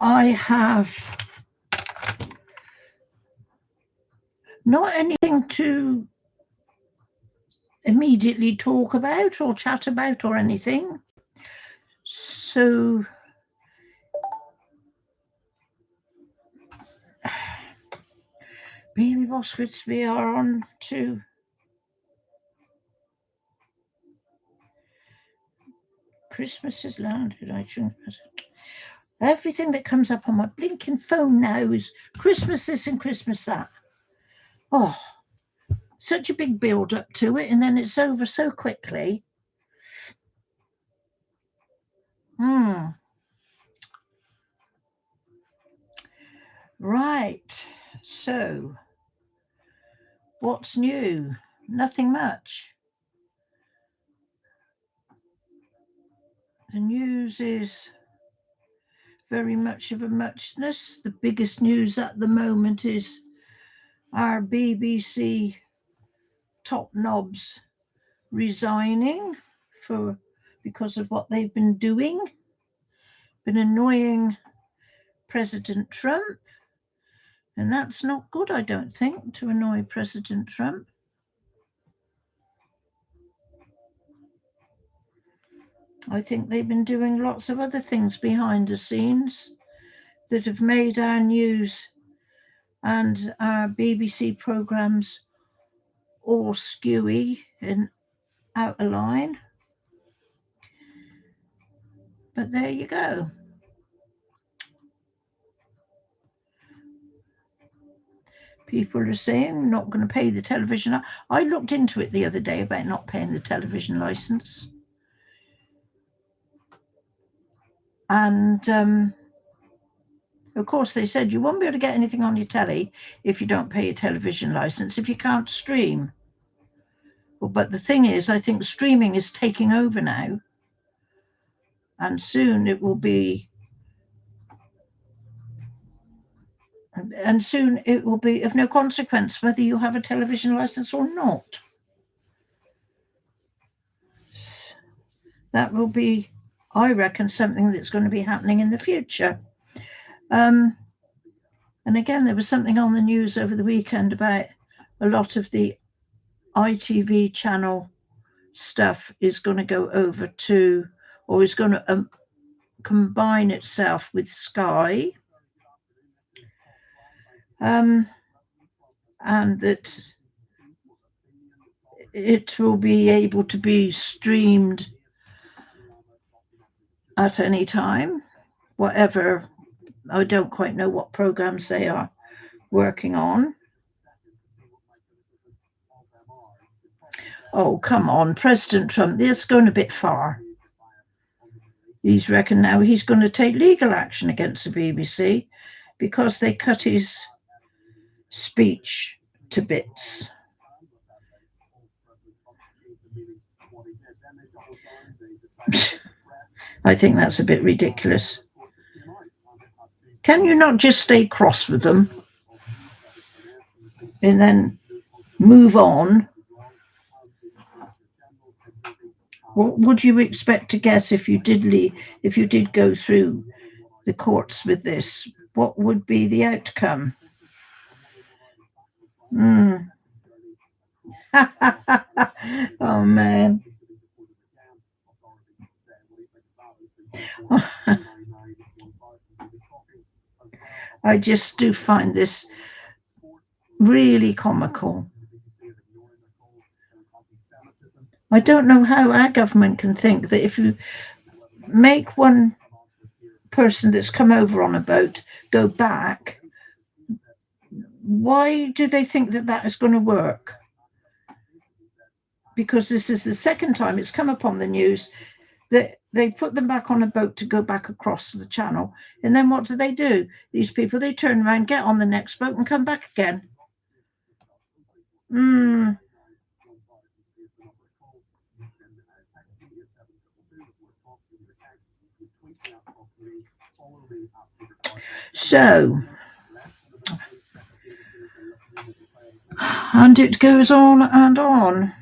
I have not anything to immediately talk about or chat about or anything. So Baby Bosquets, we are on to Christmas has landed. I shouldn't. Everything that comes up on my blinking phone now is Christmas this and Christmas that. Oh, such a big build up to it, and then it's over so quickly. Right. So, what's new? Nothing much. The news is very much of a muchness. The biggest news at the moment is our BBC top knobs resigning because of what they've been doing. Been annoying President Trump, and that's not good, I don't think, to annoy President Trump. I think they've been doing lots of other things behind the scenes that have made our news and our BBC programmes all skewy and out of line. But there you go. People are saying not going to pay the television. I looked into it the other day about not paying the television licence. And of course, they said you won't be able to get anything on your telly if you don't pay a television licence, if you can't stream. Well, but the thing is, I think streaming is taking over now. And soon it will be of no consequence whether you have a television licence or not. That will be, I reckon, something that's going to be happening in the future. And again, there was something on the news over the weekend about a lot of the ITV channel stuff is going to go over to, or is going to combine itself with Sky. And that it will be able to be streamed at any time, whatever. I don't quite know what programs they are working on. Oh, come on, President Trump, this is going a bit far. He's reckoned now he's going to take legal action against the BBC because they cut his speech to bits. I think that's a bit ridiculous. Can you not just stay cross with them and then move on? What would you expect to get if you did go through the courts with this? What would be the outcome? Oh, man. I just do find this really comical. I don't know how our government can think that if you make one person that's come over on a boat go back, why do they think that that is going to work? Because this is the second time it's come up on the news that they put them back on a boat to go back across the channel. And then what do? These people, they turn around, get on the next boat and come back again. So, and it goes on and on.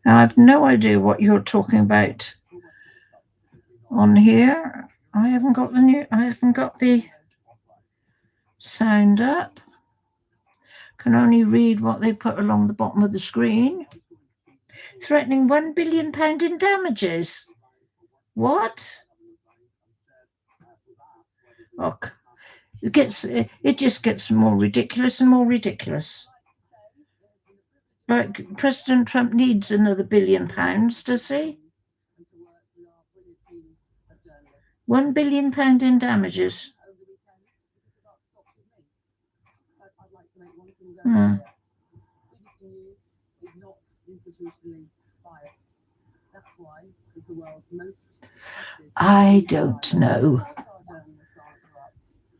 Now, I have no idea what you're talking about on here. I haven't got the sound up. Can only read what they put along the bottom of the screen. Threatening £1 billion in damages. What? Oh, it just gets more ridiculous and more ridiculous. Like, President Trump needs another £1 billion, does he? £1 billion in damages. I don't know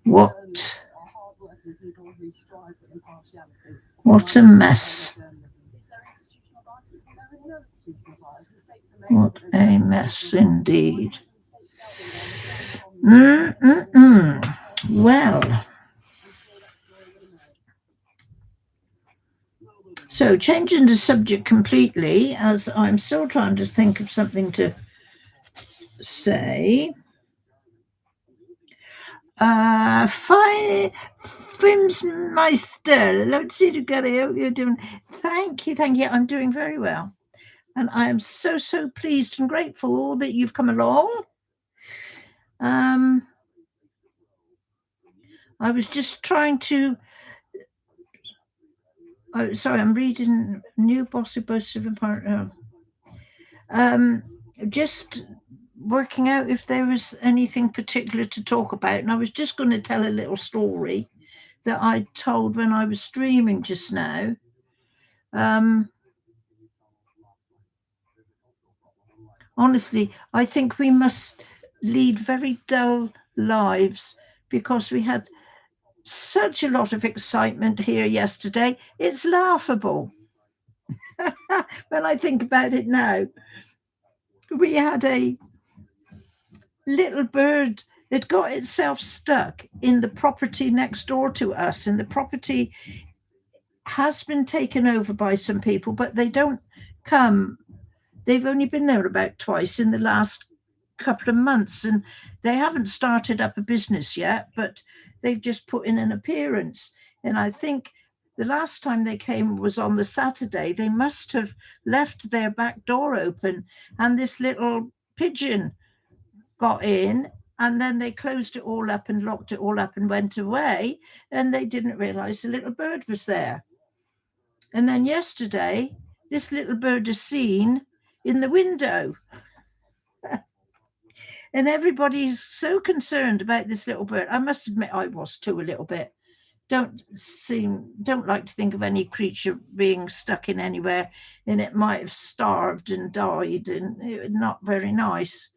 what a mess. What a mess indeed. Well, so changing the subject completely, as I'm still trying to think of something to say. Filmsmeister, let's see together. How you're doing. Thank you. I'm doing very well, and I am so pleased and grateful that you've come along. I was just trying to. Oh, sorry, I'm reading New Bossy Boss of a Part. Just working out if there was anything particular to talk about, and I was just going to tell a little story that I told when I was streaming just now. Honestly, I think we must lead very dull lives because we had such a lot of excitement here yesterday. It's laughable. When I think about it now, we had a little bird that got itself stuck in the property next door to us, and the property has been taken over by some people, but they don't come. They've only been there about twice in the last couple of months, and they haven't started up a business yet, but they've just put in an appearance. And I think the last time they came was on the Saturday. They must have left their back door open, and this little pigeon got in, and then they closed it all up and locked it all up and went away, and they didn't realize the little bird was there. And then yesterday, this little bird is seen in the window. And everybody's so concerned about this little bird. I must admit, I was too, a little bit. Don't like to think of any creature being stuck in anywhere, and it might have starved and died, and not very nice.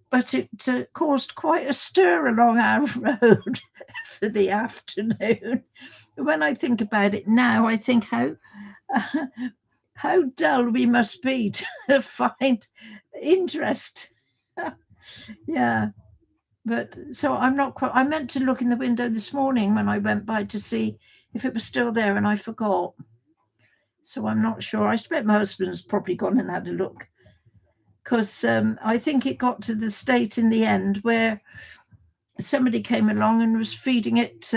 But it caused quite a stir along our road for the afternoon. When I think about it now, I think how dull we must be to find interest. Yeah. But so I'm not quite. I meant to look in the window this morning when I went by to see if it was still there, and I forgot. So I'm not sure. I expect my husband's probably gone and had a look, because I think it got to the state in the end where somebody came along and was feeding it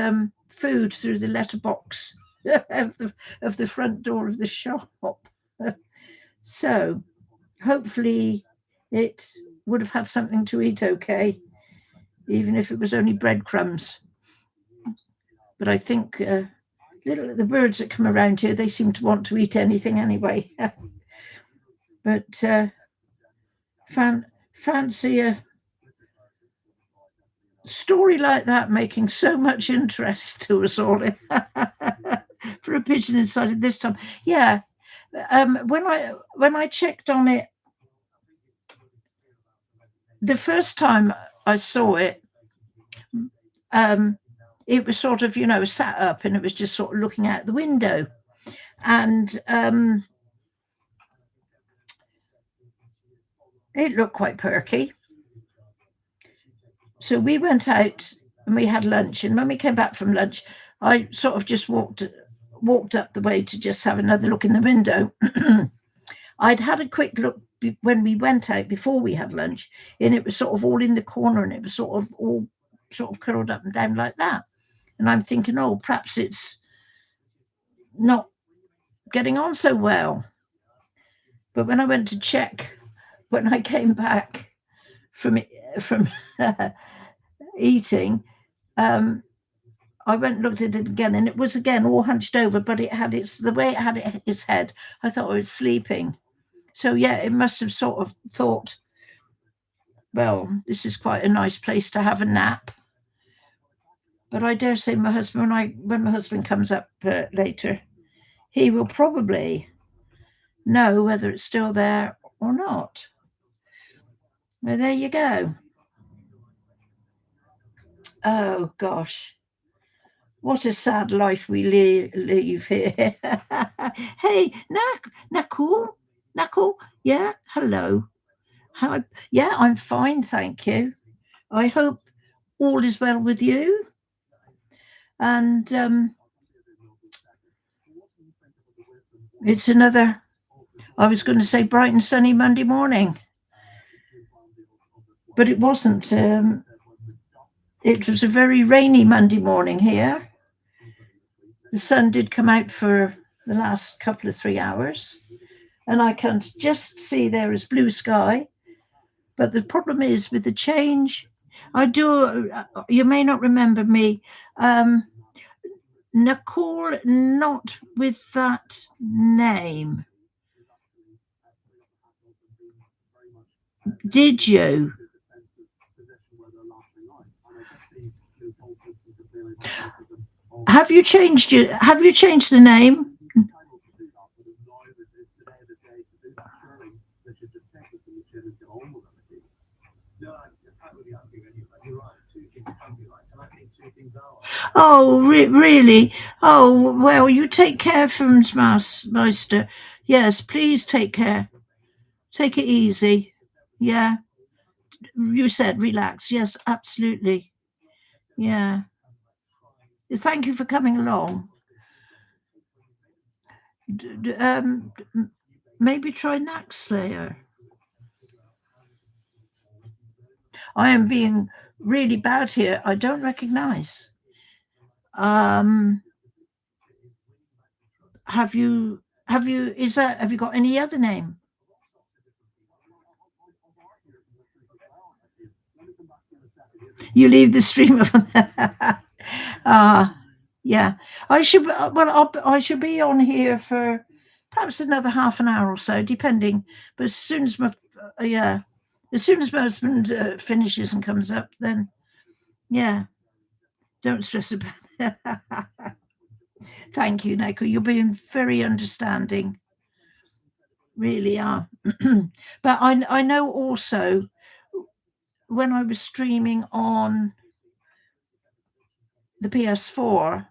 food through the letterbox of the front door of the shop. So hopefully it would have had something to eat, okay, even if it was only breadcrumbs. But I think the birds that come around here, they seem to want to eat anything anyway. But fancy a story like that making so much interest to us all for a pigeon inside it this time. Yeah. When I checked on it the first time I saw it, it was sort of, sat up, and it was just sort of looking out the window, and it looked quite perky. So we went out and we had lunch, and when we came back from lunch, I sort of just walked up the way to just have another look in the window. I'd had a quick look when we went out before we had lunch, and it was sort of all in the corner, and it was sort of all sort of curled up and down like that. And I'm thinking, oh, perhaps it's not getting on so well. But when I went to check, when I came back from eating, I went and looked at it again, and it was again all hunched over, but it had the way it had its head. I thought it was sleeping. So yeah, it must have sort of thought, well, this is quite a nice place to have a nap. But I dare say my husband, when my husband comes up later, he will probably know whether it's still there or not. Well, there you go. Oh gosh, what a sad life we live here. Hey, Knuckle, yeah, hello. How? Yeah, I'm fine, thank you. I hope all is well with you. And it's another, I was going to say bright and sunny Monday morning, but it wasn't. It was a very rainy Monday morning here. The sun did come out for the last couple of 3 hours, and I can just see there is blue sky. But the problem is with the change, you may not remember me, Nicole, not with that name. Did you? Have you changed the name? Oh, really? Oh, well, you take care, Meister. Yes, please take care. Take it easy. Yeah. You said relax. Yes, absolutely. Yeah. Thank you for coming along. Maybe try Knack Slayer. I am being really bad here. I don't recognize. Have you have you got any other name? You leave the stream on there. Yeah. I should I should be on here for perhaps another half an hour or so, depending. But as soon as my as soon as my husband finishes and comes up, then yeah, don't stress about it. Thank you, Neko. You're being very understanding. Really are. But I know also when I was streaming on the PS4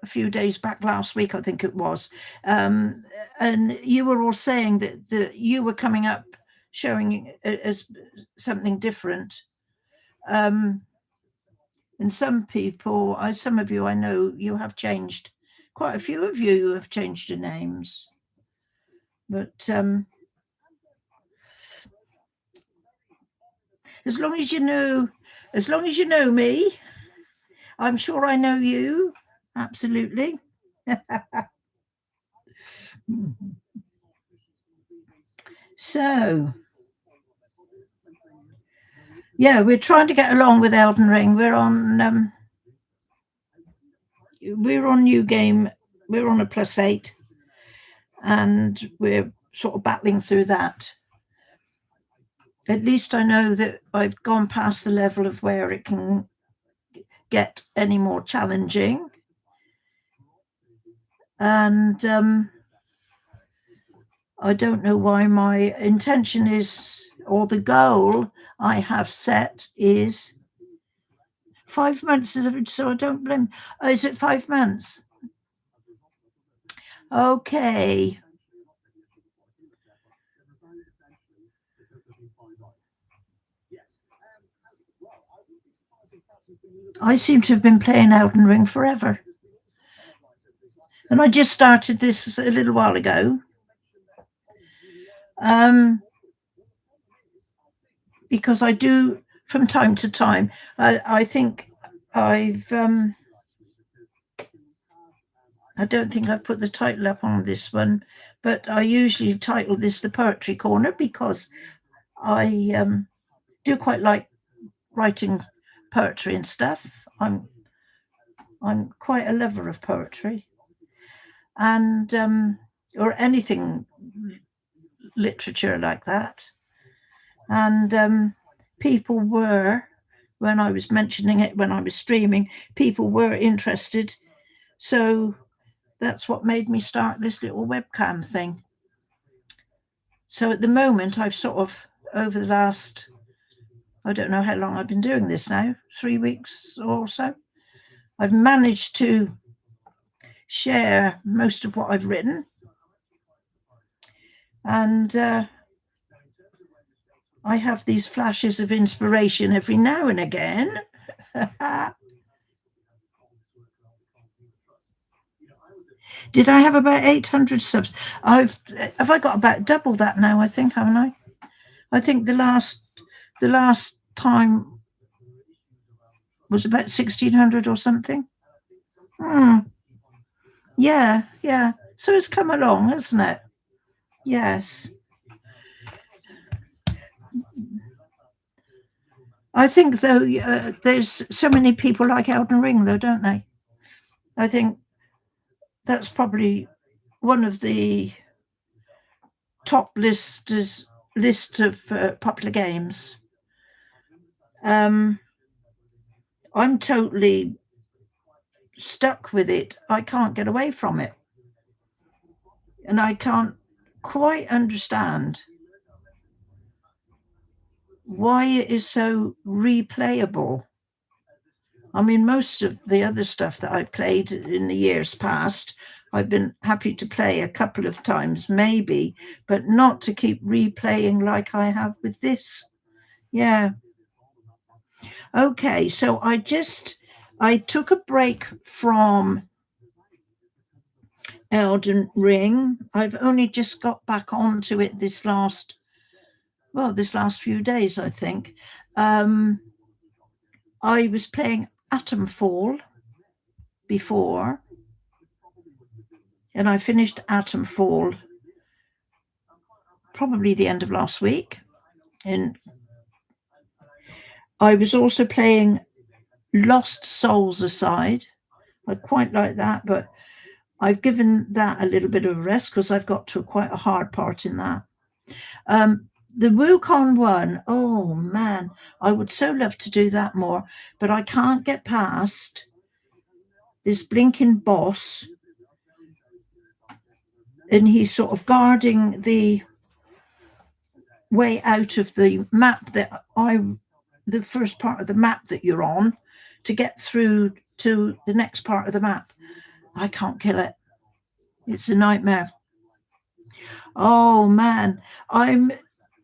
a few days back last week, I think it was, and you were all saying that you were coming up showing as something different. And some people, some of you I know, you have changed. Quite a few of you have changed your names. But as long as you know me, I'm sure I know you. Absolutely. So, yeah, we're trying to get along with Elden Ring. We're on new game. We're on a +8, and we're sort of battling through that. At least I know that I've gone past the level of where it can get any more challenging. And I don't know why my intention is, or the goal I have set is 5 months. So I don't blame. Is it 5 months? Okay. I seem to have been playing Elden Ring forever. And I just started this a little while ago. because I do from time to time. I think I've I don't think I've put the title up on this one, but I usually title this the Poetry Corner because I do quite like writing poetry and stuff. I'm quite a lover of poetry and or anything literature like that. And people were, when I was mentioning it, when I was streaming, people were interested. So that's what made me start this little webcam thing. So at the moment, I've sort of, over the last, I don't know how long I've been doing this now, 3 weeks or so, I've managed to share most of what I've written. And I have these flashes of inspiration every now and again. Did I have about 800 subs? Have I got about double that now? I think, haven't I? I think the last time was about 1600 or something. Yeah, yeah. So it's come along, hasn't it? Yes. I think though there's so many people like Elden Ring, though, don't they? I think that's probably one of the top list of popular games. I'm totally stuck with it. I can't get away from it. And I can't quite understand why it is so replayable. I mean, most of the other stuff that I've played in the years past, I've been happy to play a couple of times, maybe, but not to keep replaying like I have with this. Yeah. Okay, so I took a break from Elden Ring. I've only just got back onto it this last few days, I think. I was playing Atomfall before, and I finished Atomfall probably the end of last week. And I was also playing Lost Souls Aside. I quite like that, but I've given that a little bit of a rest because I've got to quite a hard part in that. The Wukong one, oh man, I would so love to do that more, but I can't get past this blinking boss, and he's sort of guarding the way out of the map the first part of the map that you're on to get through to the next part of the map. I can't kill it. It's a nightmare. Oh man,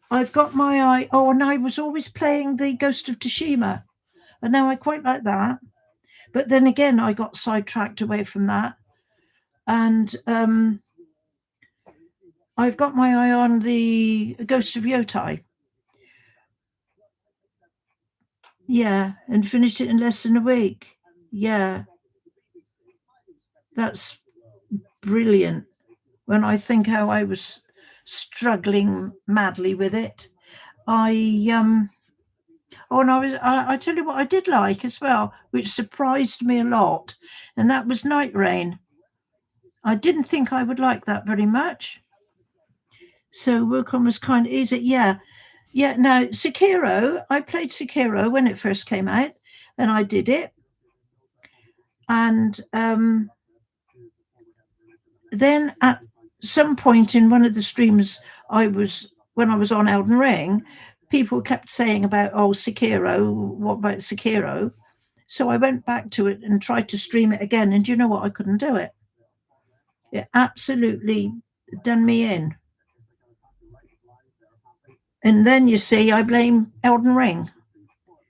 I've got my eye. Oh, and I was always playing the Ghost of Tsushima, and now I quite like that. But then again, I got sidetracked away from that, and I've got my eye on the Ghost of Yotai. Yeah, and finished it in less than a week. Yeah, that's brilliant. When I think how I was struggling madly with it, I oh, and I tell you what I did like as well, which surprised me a lot, and that was Night Rain. I didn't think I would like that very much. So Wukong was kind of easy. Yeah. Yeah. Now, Sekiro, I played Sekiro when it first came out, and I did it. And then at some point in one of the streams when I was on Elden Ring, people kept saying about, oh, Sekiro, what about Sekiro? So I went back to it and tried to stream it again. And do you know what? I couldn't do it. It absolutely done me in. And then you see, I blame Elden Ring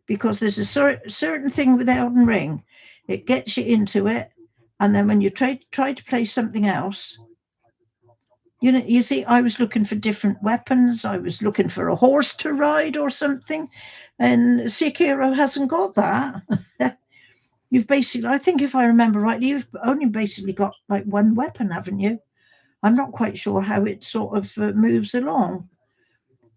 because there's a certain thing with Elden Ring. It gets you into it. And then when you try to play something else, You see, I was looking for different weapons. I was looking for a horse to ride or something, and Sekiro hasn't got that. You've basically, I think if I remember rightly, you've only basically got like one weapon, haven't you? I'm not quite sure how it sort of moves along.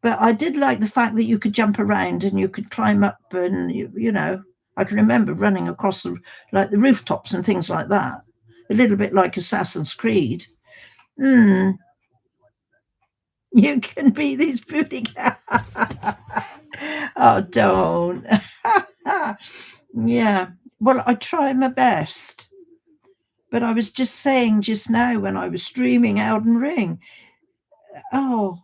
But I did like the fact that you could jump around and you could climb up, and you know, I can remember running across the rooftops and things like that. A little bit like Assassin's Creed. Mm, you can beat these booty cats. Oh, don't. Yeah. Well, I try my best. But I was just saying just now when I was streaming Elden Ring, oh,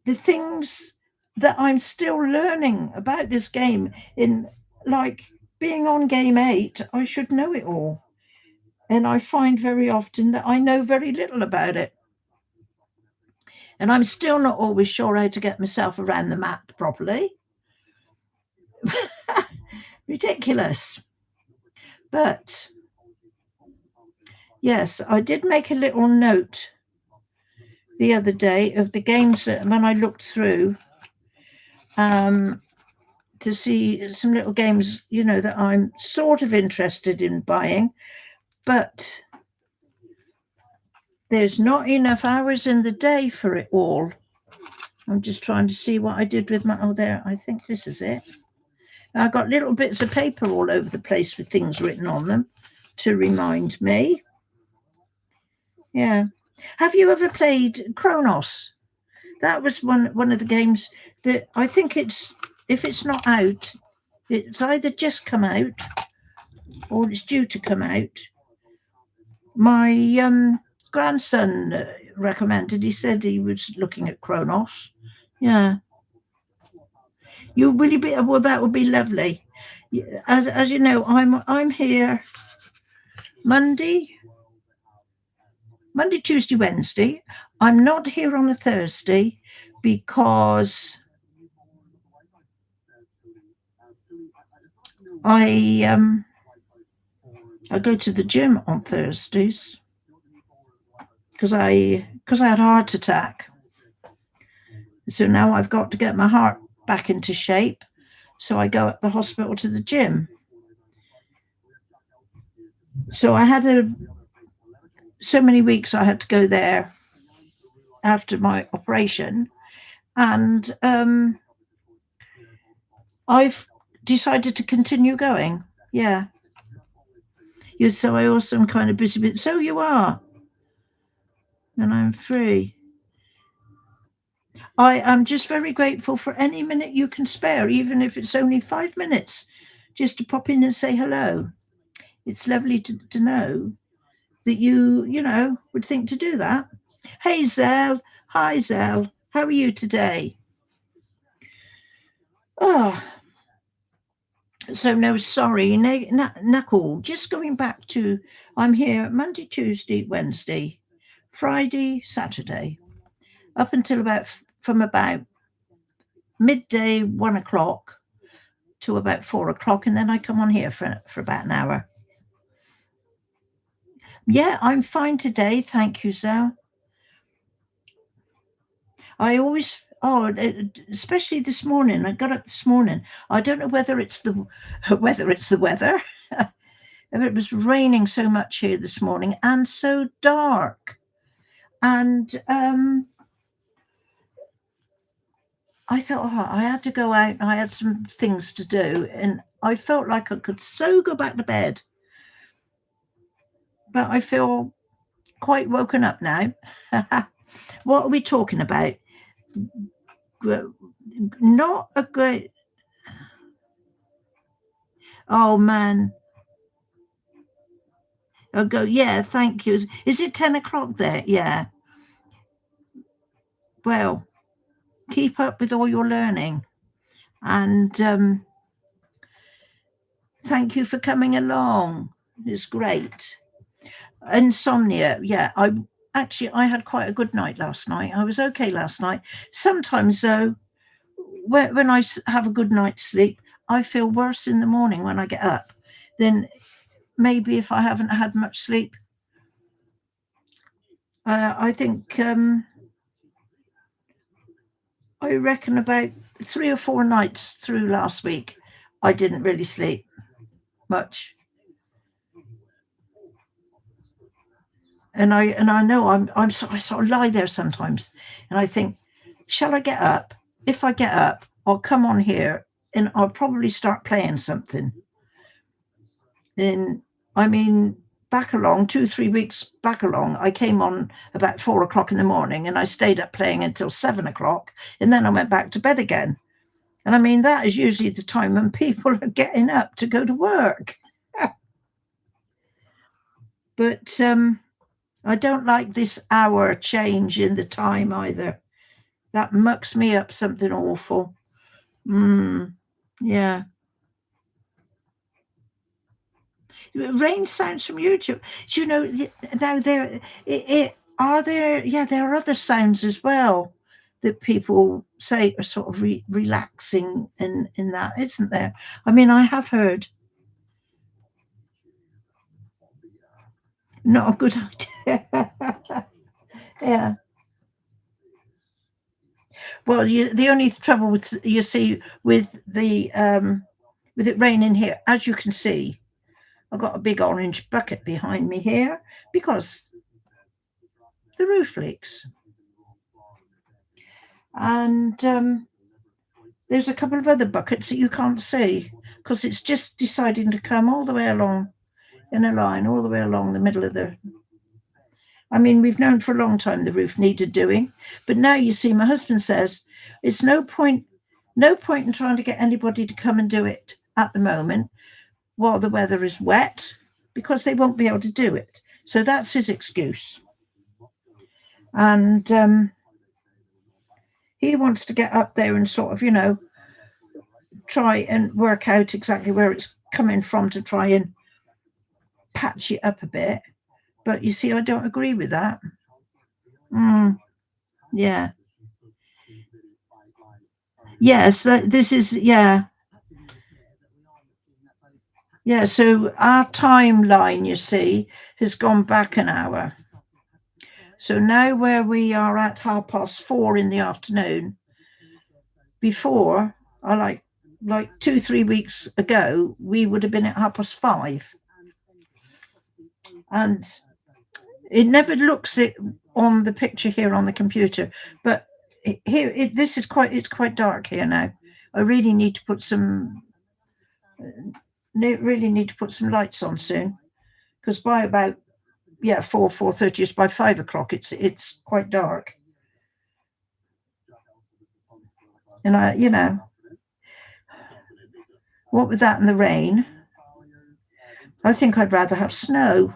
the things that I'm still learning about this game in like being on game 8, I should know it all. And I find very often that I know very little about it. And I'm still not always sure how to get myself around the map properly. Ridiculous. But yes, I did make a little note the other day of the games that when I looked through to see some little games, you know, that I'm sort of interested in buying, but there's not enough hours in the day for it all. I'm just trying to see what I did with my, oh, there, I think this is it. I've got little bits of paper all over the place with things written on them to remind me. Yeah. Have you ever played Kronos? That was one of the games that I think if it's not out, it's either just come out or it's due to come out. My grandson recommended. He said he was looking at Kronos. Yeah. Will you be? Well, that would be lovely. As you know, I'm here Monday, Tuesday, Wednesday. I'm not here on a Thursday because I go to the gym on Thursdays because I had a heart attack. So now I've got to get my heart back into shape. So I go at the hospital to the gym. So I had so many weeks I had to go there after my operation, and I've decided to continue going. Yeah. So I also am kind of busy, but so you are, and I'm free. I am just very grateful for any minute you can spare, even if it's only 5 minutes, just to pop in and say hello. It's lovely to know that you know, would think to do that. Hey, Zell. Hi, Zell. How are you today? Oh, so no, sorry, Knuckle. Just going back to, I'm here Monday, Tuesday, Wednesday, Friday, Saturday, up until from about midday, 1 o'clock to about 4 o'clock, and then I come on here for about an hour. Yeah, I'm fine today, thank you, Zell. I always, especially this morning. I got up this morning. I don't know whether it's the weather. It was raining so much here this morning and so dark. And I thought, I had to go out. I had some things to do, and I felt like I could so go back to bed. But I feel quite woken up now. What are we talking about? Not a great. Oh man. I'll go. Yeah, thank you. Is it 10 o'clock there? Yeah. Well, keep up with all your learning, and thank you for coming along. It's great. Insomnia. Yeah, I had quite a good night last night. I was okay last night. Sometimes though, when I have a good night's sleep, I feel worse in the morning when I get up than maybe if I haven't had much sleep. I think I reckon about 3 or 4 nights through last week, I didn't really sleep much. And I know I sort of lie there sometimes and I think, shall I get up? If I get up, I'll come on here and I'll probably start playing something. Then, I mean, back along 2, 3 weeks back along, I came on about 4 o'clock in the morning and I stayed up playing until 7 o'clock, and then I went back to bed again. And I mean, that is usually the time when people are getting up to go to work. But I don't like this hour change in the time either. That mucks me up something awful. Yeah. Rain sounds from YouTube. Do you know now there are other sounds as well that people say are sort of relaxing in that, isn't there? I mean, I have heard not a good idea. Yeah. Well, the only trouble with you see with it raining here, as you can see, I've got a big orange bucket behind me here because the roof leaks. And there's a couple of other buckets that you can't see because it's just deciding to come all the way along in a line, all the way along the middle of the. I mean, we've known for a long time the roof needed doing, but now you see, my husband says it's no point in trying to get anybody to come and do it at the moment while the weather is wet because they won't be able to do it. So that's his excuse. And he wants to get up there and sort of, try and work out exactly where it's coming from to try and patch it up a bit. But you see, I don't agree with that. Yeah. Yes, this is, yeah. Yeah, so our timeline, you see, has gone back an hour. So now where we are at 4:30 in the afternoon, before, I like 2, 3 weeks ago, we would have been at 5:30. And it never looks it on the picture here on the computer, but it's quite dark here now. I really need to put some lights on soon, because by about 4:30, by 5 o'clock, it's quite dark. And what with that and the rain, I think I'd rather have snow.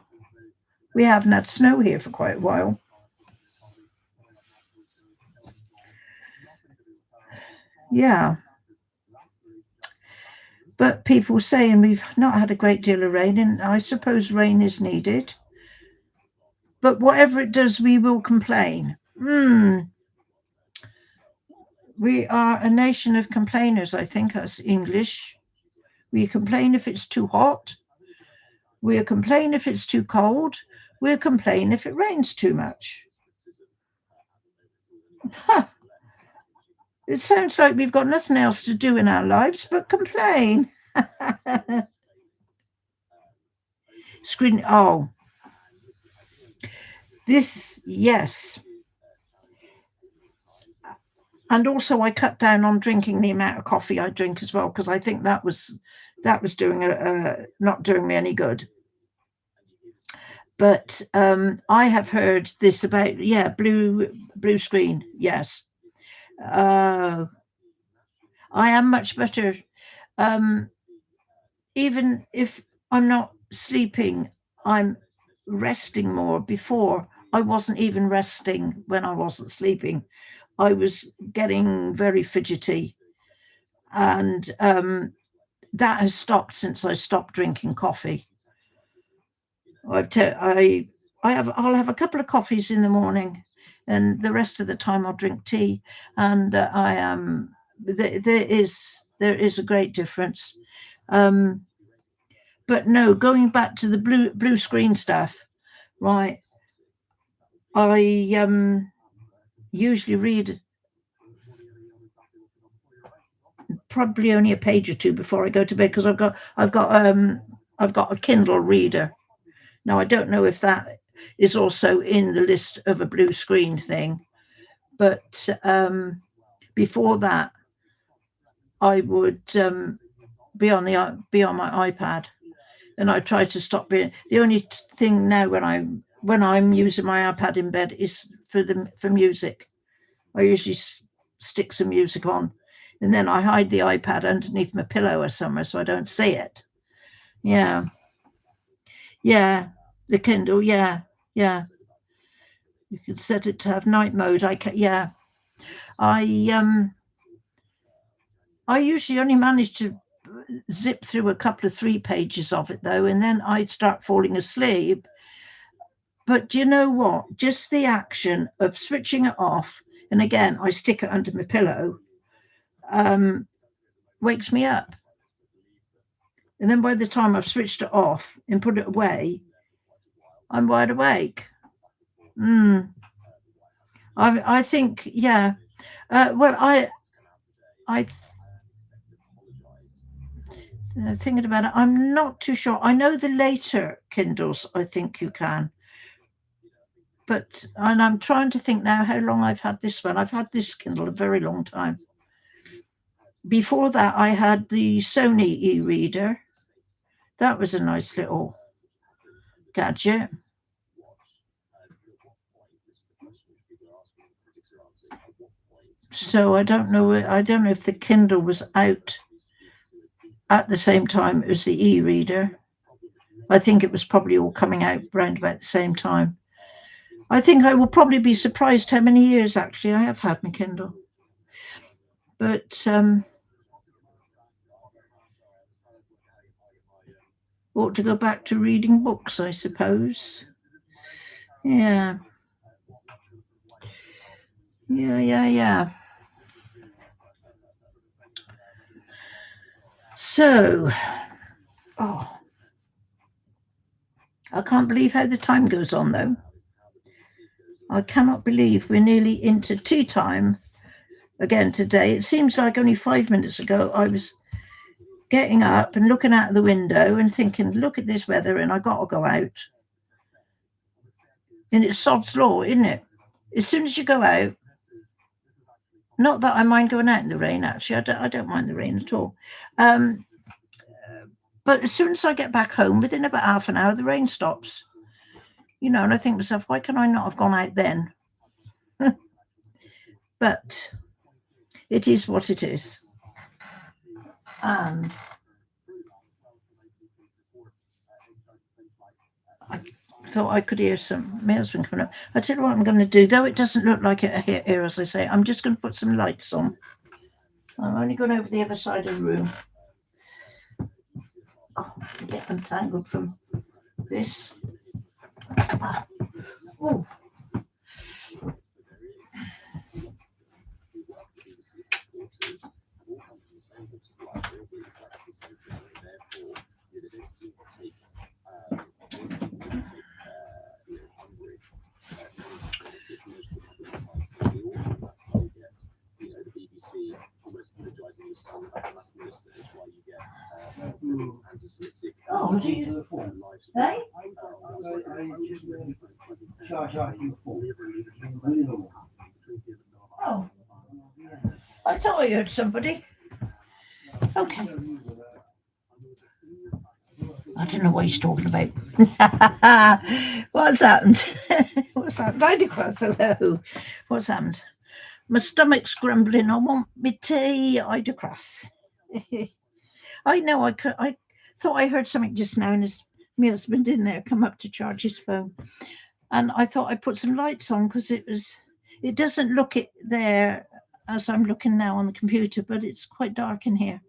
We haven't had snow here for quite a while. Yeah. But people saying we've not had a great deal of rain, and I suppose rain is needed. But whatever it does, we will complain. We are a nation of complainers, I think, us English. We complain if it's too hot. We'll complain if it's too cold. We'll complain if it rains too much. It sounds like we've got nothing else to do in our lives but complain. Screen. Oh, this, yes. And also, I cut down on drinking the amount of coffee I drink as well, because I think that was doing not doing me any good. But I have heard this about blue screen. Yes, I am much better. Even if I'm not sleeping, I'm resting more. Before, I wasn't even resting when I wasn't sleeping. I was getting very fidgety, and that has stopped since I stopped drinking coffee. I'll have a couple of coffees in the morning, and the rest of the time I'll drink tea. And I am there is a great difference. But no, going back to the blue screen stuff, right? I usually read probably only a page or two before I go to bed, because I've got a Kindle reader. Now I don't know if that is also in the list of a blue screen thing, but before that I would be on my iPad, and I try to stop being. The only thing now when I'm using my iPad in bed is for music. I usually stick some music on, and then I hide the iPad underneath my pillow or somewhere so I don't see it. Yeah, yeah, the Kindle. Yeah, yeah. You can set it to have night mode. Yeah. I I usually only manage to zip through a couple of 3 pages of it though, and then I'd start falling asleep. But do you know what? Just the action of switching it off, and again, I stick it under my pillow, wakes me up. And then by the time I've switched it off and put it away, I'm wide awake. I think, yeah. Well, I thinking about it, I'm not too sure. I know the later Kindles, I think you can. And I'm trying to think now how long I've had this one. I've had this Kindle a very long time. Before that, I had the Sony e-reader. That was a nice little gadget. So I don't know if the Kindle was out at the same time as the e-reader. I think it was probably all coming out around about the same time. I think I will probably be surprised how many years actually I have had my Kindle. But ought to go back to reading books, I suppose. Yeah. Yeah. So, I can't believe how the time goes on, though. I cannot believe we're nearly into tea time again today. It seems like only 5 minutes ago I was getting up and looking out the window and thinking, look at this weather, and I got to go out. And it's sod's law, isn't it? As soon as you go out, not that I mind going out in the rain, actually. I don't mind the rain at all. But as soon as I get back home, within about half an hour, the rain stops. And I think to myself, why can I not have gone out then? But it is what it is. I thought I could hear my husband coming up. I tell you what I'm going to do, though it doesn't look like it here, as I say, I'm just going to put some lights on. I'm only going over the other side of the room. Get untangled from this. Oh. Oh, geez. Hey? Oh, I thought I heard somebody. Okay. I don't know what he's talking about. What's happened? What's happened? Hello. What's happened? My stomach's grumbling. I want me tea. Idocrass. I know. I thought I heard something just now, and there's my husband in there come up to charge his phone, and I thought I'd put some lights on because it doesn't look it there as I'm looking now on the computer, but it's quite dark in here.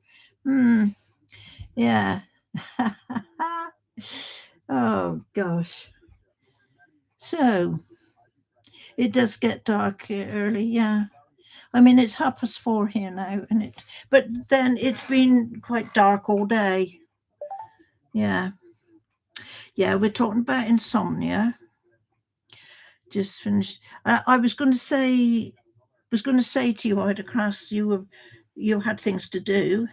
Yeah. Oh gosh. So it does get dark early, yeah. I mean, it's 4:30 here now, but then it's been quite dark all day. Yeah. Yeah, we're talking about insomnia. Just finished. I was going to say to you, Ida Crass, you had things to do,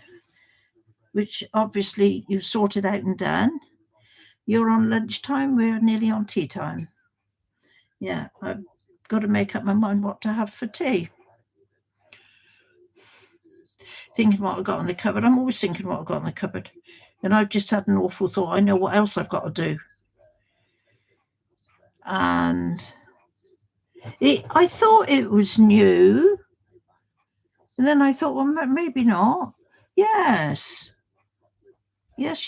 which obviously you've sorted out and done. You're on lunchtime. We're nearly on tea time. Yeah, I've got to make up my mind what to have for tea. Thinking what I've got in the cupboard. I'm always thinking what I've got in the cupboard. And I've just had an awful thought. I know what else I've got to do. And I thought it was new. And then I thought, well, maybe not. Yes. Yes.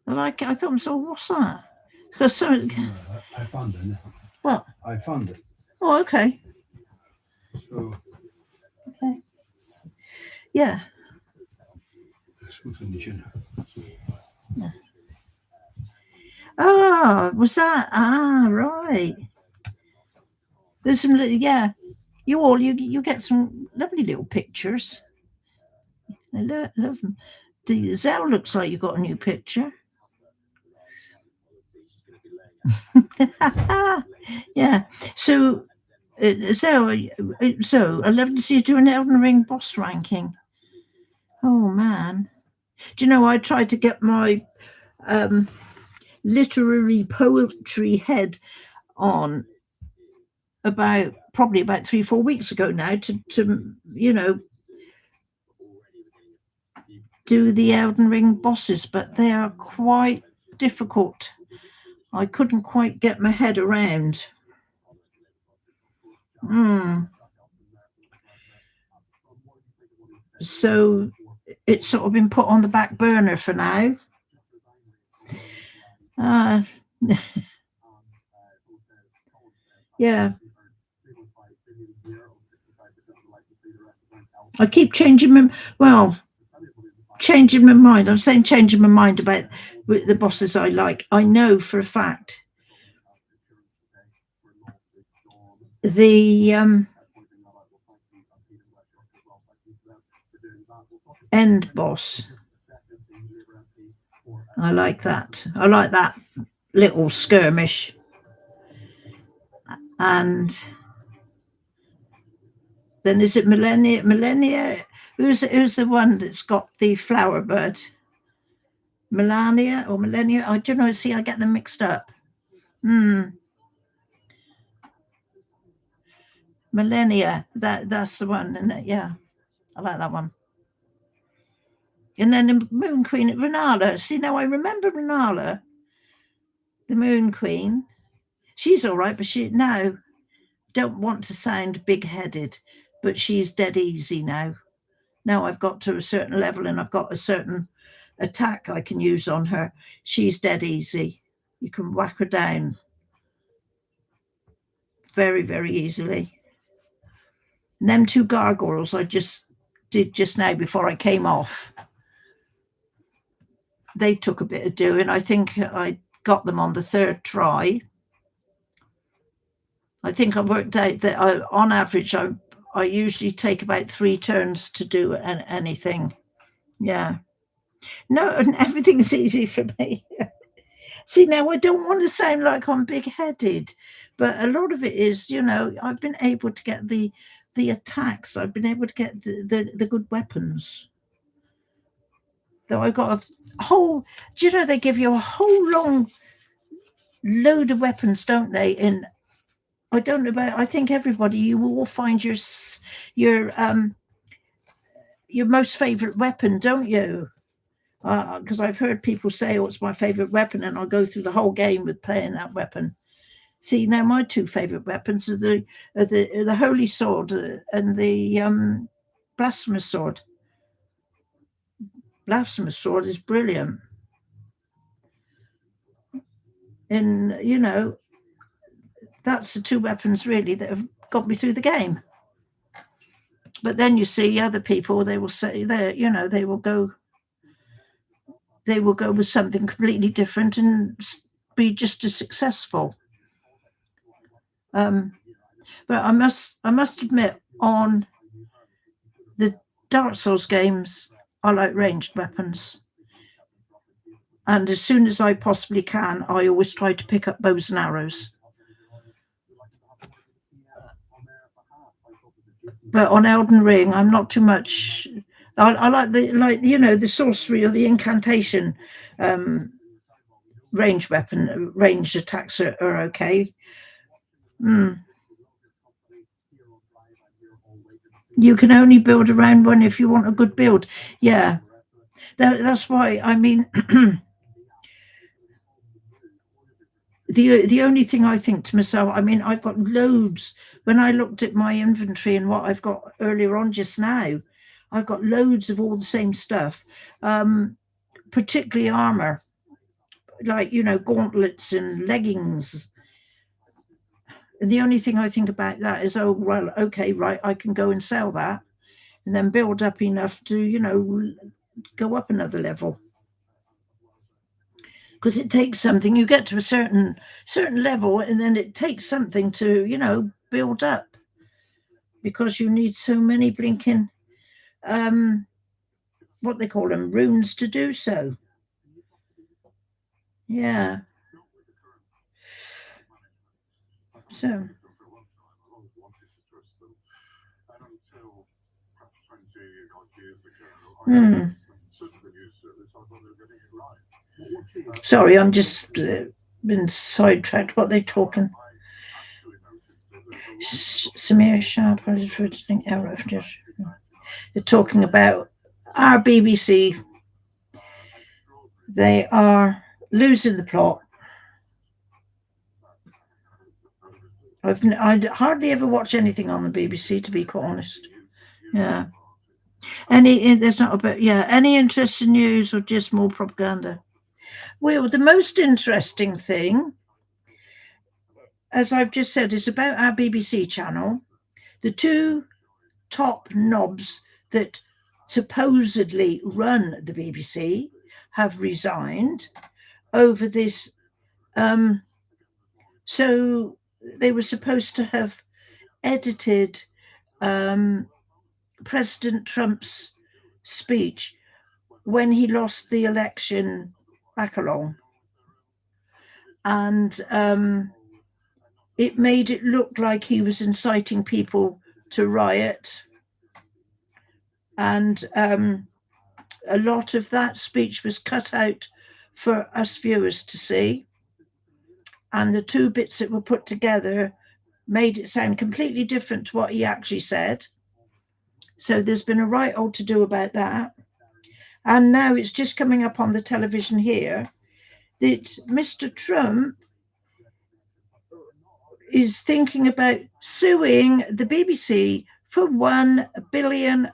I thought, so what's that? Because something. I found it. What? I found it. Oh, okay. So, okay. Yeah. Yeah. Ah, was that? Ah, right. There's some, yeah. You get some lovely little pictures. I love them. The Zell looks like you got a new picture. Yeah. So, so I love to see you do an Elden Ring boss ranking. Oh man, do you know I tried to get my literary poetry head on probably about 3-4 weeks ago now to do the Elden Ring bosses, but they are quite difficult. I couldn't quite get my head around. So it's sort of been put on the back burner for now. Yeah. I keep changing my mind. I'm saying changing my mind about the bosses I like. I know for a fact the end boss. I like that. I like that little skirmish. And then is it Millennia? Who's the one that's got the flower bird? Melania or Millennia? I don't know. See, I get them mixed up. Millennia. That's the one, isn't it? Yeah, I like that one. And then the Moon Queen, Renala. See, now I remember Renala, the Moon Queen. She's all right, but she now don't want to sound big-headed, but she's dead easy now. Now I've got to a certain level and I've got a certain attack I can use on her. She's dead easy. You can whack her down very, very easily. And them two gargoyles I just did just now before I came off, they took a bit of doing. I think I got them on the third try. I think I worked out that on average I usually take about 3 turns to do anything. Yeah. No, and everything's easy for me. See, now I don't want to sound like I'm big-headed, but a lot of it is, I've been able to get the attacks. I've been able to get the good weapons. Though I've got a whole, they give you a whole long load of weapons, don't they? In I don't know about. I think everybody, you will all find your most favorite weapon, don't you? Because I've heard people say, "Oh, it's my favorite weapon," and I'll go through the whole game with playing that weapon. See, now my 2 favorite weapons are the Holy Sword and the Blasphemous Sword. Blasphemous Sword is brilliant, and that's the 2 weapons really that have got me through the game. But then you see other people, they will say they will go with something completely different and be just as successful. But I must admit, on the Dark Souls games, I like ranged weapons. And as soon as I possibly can, I always try to pick up bows and arrows. But on Elden Ring, I'm not too much. I like the sorcery or the incantation range weapon, ranged attacks are okay. You can only build around one if you want a good build. Yeah, that's why. I mean, the only thing I think to myself, I mean, I've got loads. When I looked at my inventory and what I've got earlier on just now, I've got loads of all the same stuff, particularly armor, like gauntlets and leggings. And the only thing I think about that is, oh well, okay, right, I can go and sell that, and then build up enough to go up another level. Because it takes something. You get to a certain level, and then it takes something to build up. Because you need so many blinking, what they call them, runes to do so. Yeah. So. Sorry, I'm just been sidetracked. What they're talking. Samir Sharp, they're talking about our BBC. They are losing the plot. I hardly ever watch anything on the BBC, to be quite honest. Yeah. There's not about any interesting news or just more propaganda. Well, the most interesting thing, as I've just said, is about our BBC channel. The two top knobs that supposedly run the BBC have resigned over this. So they were supposed to have edited President Trump's speech when he lost the election back along. And it made it look like he was inciting people to riot. And a lot of that speech was cut out for us viewers to see. And the two bits that were put together made it sound completely different to what he actually said. So there's been a right old to do about that. And now it's just coming up on the television here that Mr. Trump is thinking about suing the BBC for £1 billion.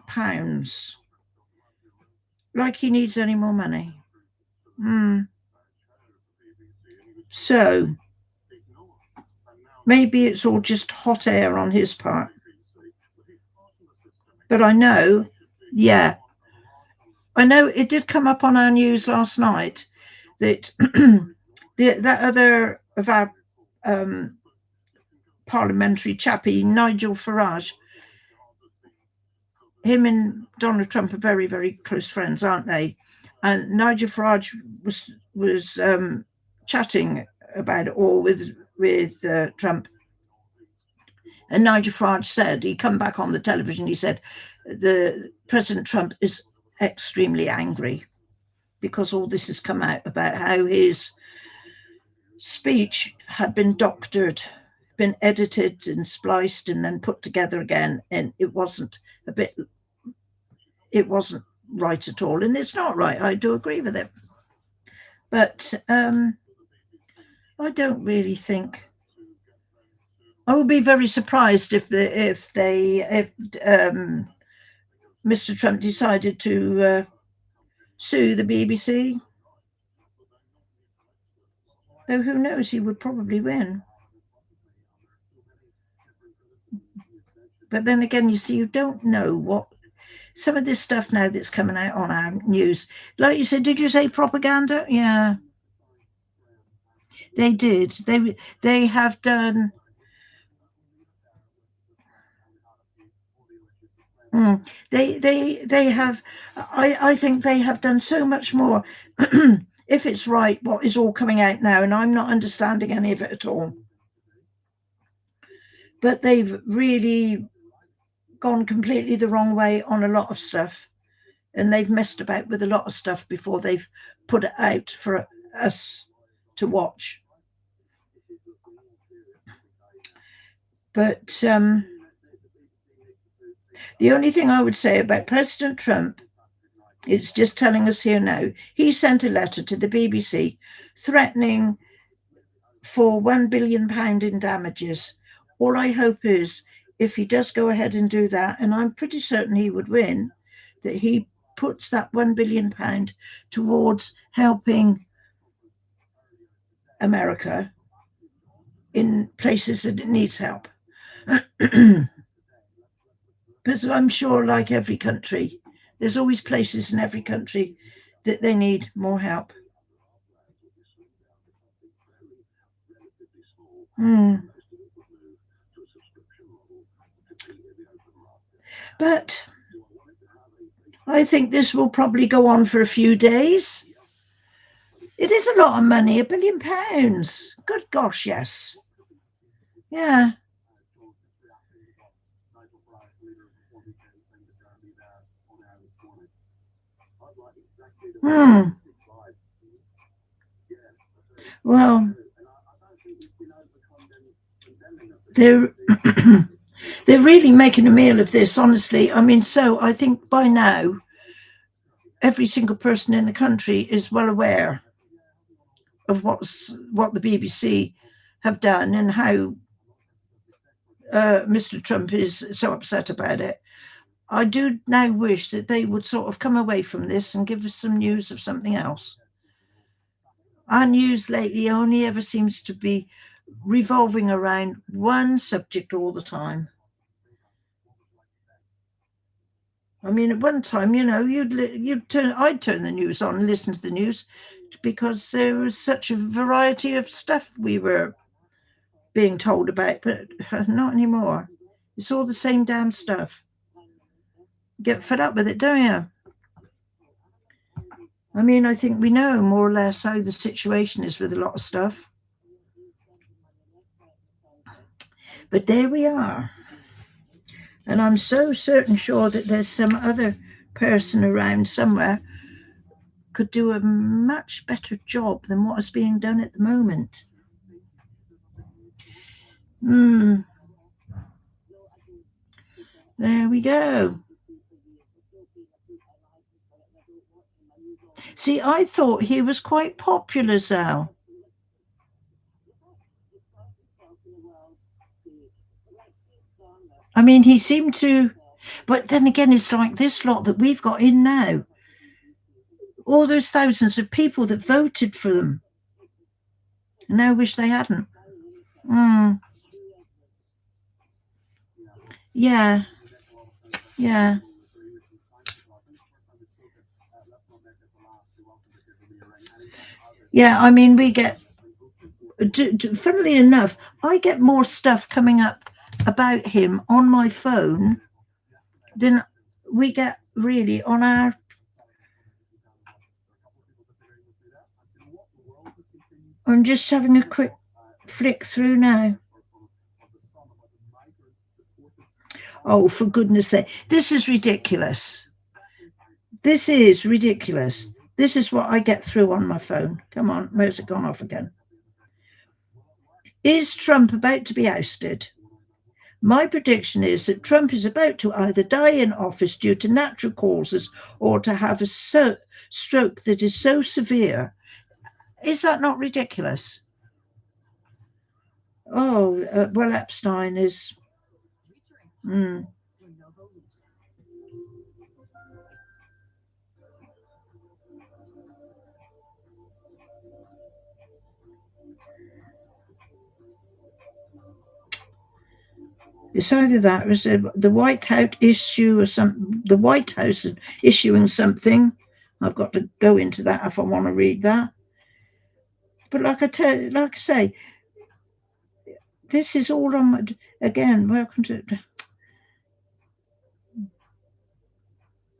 Like he needs any more money. So maybe it's all just hot air on his part. But I know, I know it did come up on our news last night that that other of our parliamentary chappie, Nigel Farage, him and Donald Trump are very, very close friends, aren't they? And Nigel Farage was chatting about it all with Trump. And Nigel Farage said, he come back on the television, he said, the President Trump is extremely angry because all this has come out about how his speech had been doctored, been edited and spliced and then put together again. And it wasn't right at all. And it's not right. I do agree with it. But I don't really think. I would be very surprised if Mr. Trump decided to sue the BBC. Though who knows, he would probably win. But then again, you see, you don't know what some of this stuff now that's coming out on our news. Like you said, did you say propaganda? Yeah. They did. They have done. They have. I think they have done so much more if it's right, what is all coming out now, and I'm not understanding any of it at all. But they've really gone completely the wrong way on a lot of stuff, and they've messed about with a lot of stuff before they've put it out for us to watch. But the only thing I would say about President Trump, it's just telling us here now, he sent a letter to the BBC threatening for £1 billion in damages. All I hope is, if he does go ahead and do that, and I'm pretty certain he would win, that he puts that £1 billion towards helping America in places that it needs help. Because I'm sure, like every country, there's always places in every country that they need more help. But I think this will probably go on for a few days. It is a lot of money, £1 billion. Good gosh, yes. Yeah. Well, they're they're really making a meal of this, honestly. I mean, so I think by now every single person in the country is well aware of what the BBC have done and how Mr. Trump is so upset about it. I do now wish that they would sort of come away from this and give us some news of something else. Our news lately only ever seems to be revolving around one subject all the time. I mean, at one time, you know, I'd turn the news on and listen to the news because there was such a variety of stuff we were being told about, but not anymore. It's all the same damn stuff. Get fed up with it, don't you? I mean, I think we know more or less how the situation is with a lot of stuff. But there we are. And I'm so sure that there's some other person around somewhere could do a much better job than what is being done at the moment. There we go. See, I thought he was quite popular, Zal. I mean, he seemed to, but then again, it's like this lot that we've got in now. All those thousands of people that voted for them. And now wish they hadn't. Yeah. Yeah. Yeah, I mean, we get, funnily enough, I get more stuff coming up about him on my phone than we get really on our. I'm just having a quick flick through now. Oh, for goodness sake. This is ridiculous. This is ridiculous. This is what I get through on my phone. Come on, where's it gone off again? Is Trump about to be ousted? My prediction is that Trump is about to either die in office due to natural causes or to have a stroke that is so severe. Is that not ridiculous? Oh, well, Epstein is. It's either that or the White House issue or something. The White House issuing something. I've got to go into that if I want to read that. But like I say, this is all on my, again. Welcome to.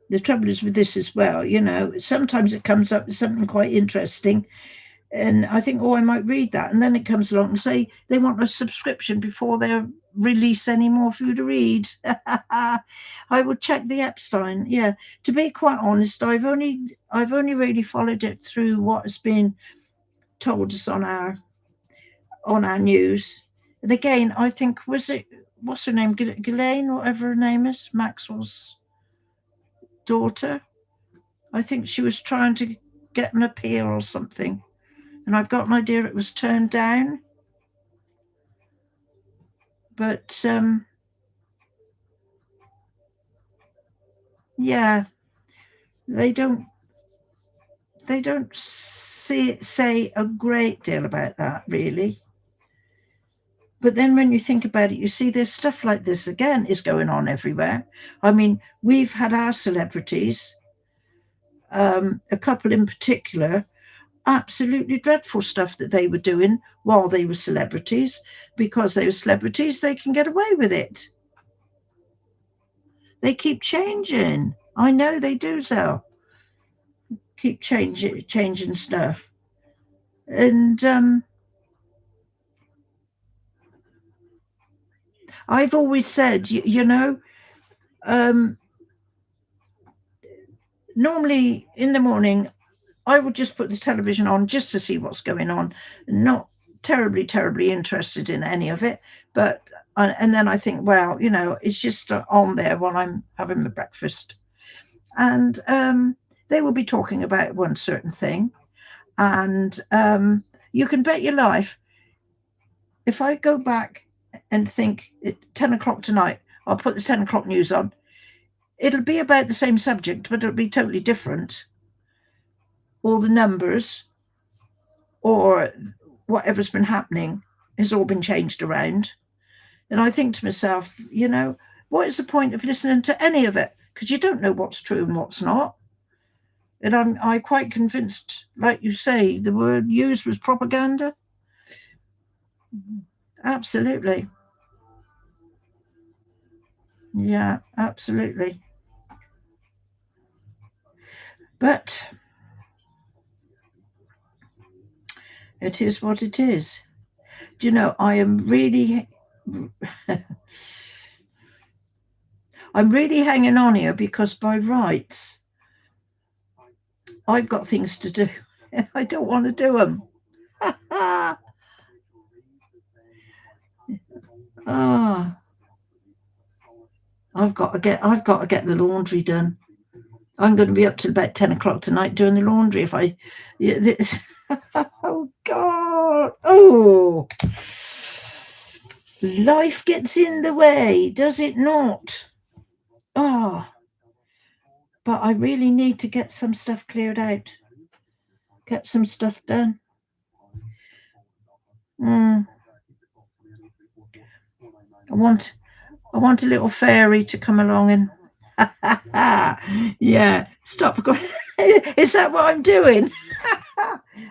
the trouble is with this as well, you know, sometimes it comes up with something quite interesting, and I think, oh, I might read that, and then it comes along and say they want a subscription before they release any more for you to read. I would check the Epstein. Yeah, to be quite honest, I've only really followed it through what has been told us on our news. And again, I think, was it, what's her name, Ghislaine, whatever her name is, Maxwell's daughter? I think she was trying to get an appeal or something, and I've got an idea it was turned down. But yeah, they don't say a great deal about that, really. But then when you think about it, you see there's stuff like this again is going on everywhere. I mean, we've had our celebrities, a couple in particular, absolutely dreadful stuff that they were doing while they were celebrities. Because they were celebrities, they can get away with it. They keep changing. I know they do, so keep changing stuff. And I've always said, you know, normally in the morning, I would just put the television on just to see what's going on, not terribly interested in any of it. But, and then I think, well, you know, it's just on there while I'm having my breakfast. And they will be talking about one certain thing. And you can bet your life, if I go back and think at 10 o'clock tonight, I'll put the 10 o'clock news on, it'll be about the same subject, but it'll be totally different. All the numbers or whatever's been happening has all been changed around. And I think to myself, you know, what is the point of listening to any of it? Because you don't know what's true and what's not. And I'm quite convinced, like you say, the word used was propaganda. Absolutely. Yeah, absolutely. But it is what it is. Do you know, I am really I'm really hanging on here because by rights, I've got things to do and I don't want to do them. Oh, I've got to get the laundry done. I'm going to be up till about 10 o'clock tonight doing the laundry if I. Yeah, this. Oh God! Oh, life gets in the way, does it not? Oh, but I really need to get some stuff cleared out. Get some stuff done. I want a little fairy to come along and yeah, stop. Is that what I'm doing?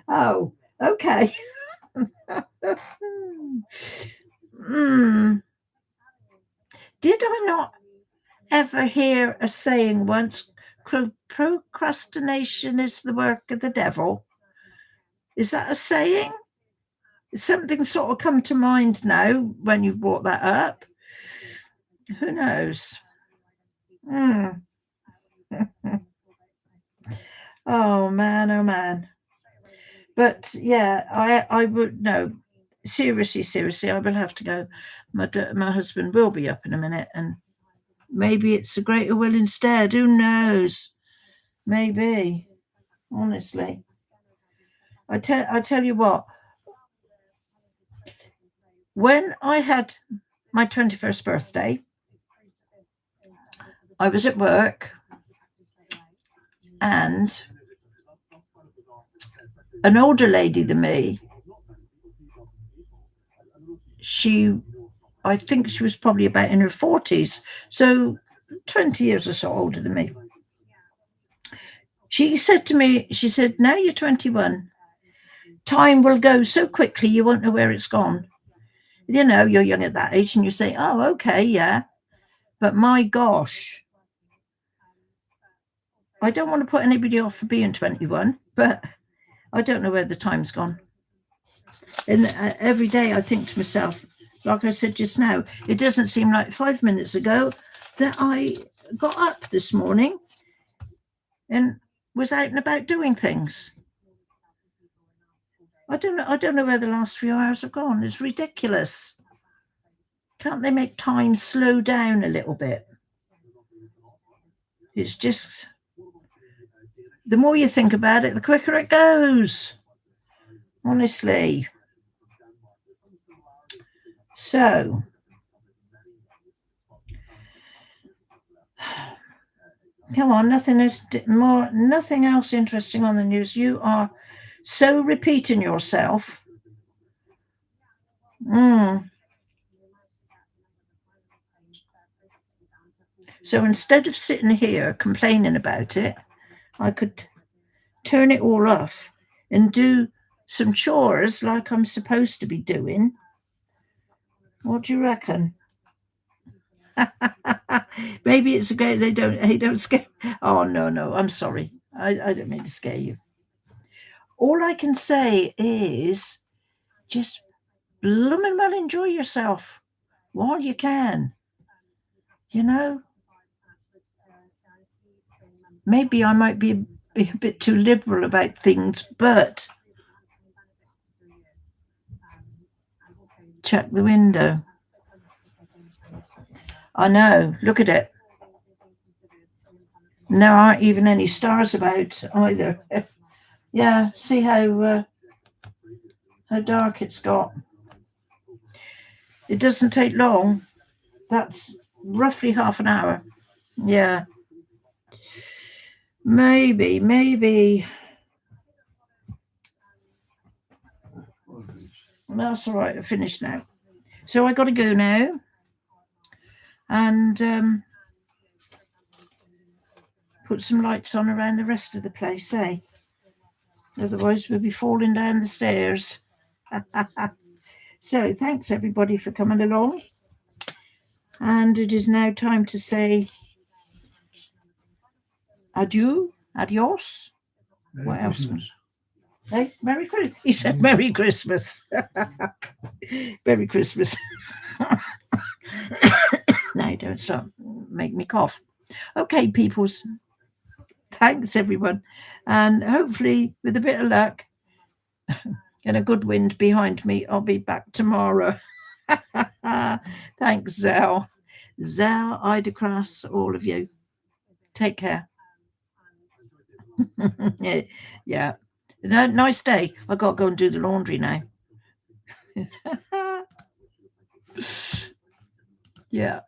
Oh, okay. Did I not ever hear a saying once, procrastination is the work of the devil? Is that a saying? Something sort of come to mind now when you've brought that up. Who knows? Oh man. But yeah, I would no. Seriously, I will have to go. My husband will be up in a minute, and maybe it's a greater will instead. Who knows? Maybe. Honestly, I tell you what. When I had my 21st birthday, I was at work, and an older lady than me, I think she was probably about in her 40s, so 20 years or so older than me. She said to me, she said, now you're 21. Time will go so quickly you won't know where it's gone. You know, you're young at that age and you say, oh, okay, yeah. But my gosh, I don't want to put anybody off for being 21, but I don't know where the time's gone. And every day I think to myself, like I said just now, it doesn't seem like 5 minutes ago that I got up this morning and was out and about doing things. I don't know where the last few hours have gone. It's ridiculous. Can't they make time slow down a little bit? It's just, the more you think about it, the quicker it goes. Honestly. So, come on, nothing else interesting on the news. You are so repeating yourself. So instead of sitting here complaining about it, I could turn it all off and do some chores like I'm supposed to be doing. What do you reckon? Maybe it's okay. They don't scare. Oh no, I'm sorry. I don't mean to scare you. All I can say is just blooming well enjoy yourself while you can. You know, maybe I might be a bit too liberal about things, but check the window. I know, look at it. And there aren't even any stars about either. Yeah, see how dark it's got. It doesn't take long. That's roughly half an hour. Yeah. Maybe. That's all right. I finished now. So I got to go now. And put some lights on around the rest of the place, eh? Otherwise we'll be falling down the stairs. So thanks everybody for coming along. And it is now time to say adieu, adios. What else? Hey, Merry Christmas. He said Merry Christmas. Merry Christmas. No, don't stop. Make me cough. Okay, peoples. Thanks, everyone. And hopefully, with a bit of luck and a good wind behind me, I'll be back tomorrow. Thanks, Zell. Zell, Ida Cross, all of you. Take care. Yeah. Nice day. I got to go and do the laundry now. Yeah.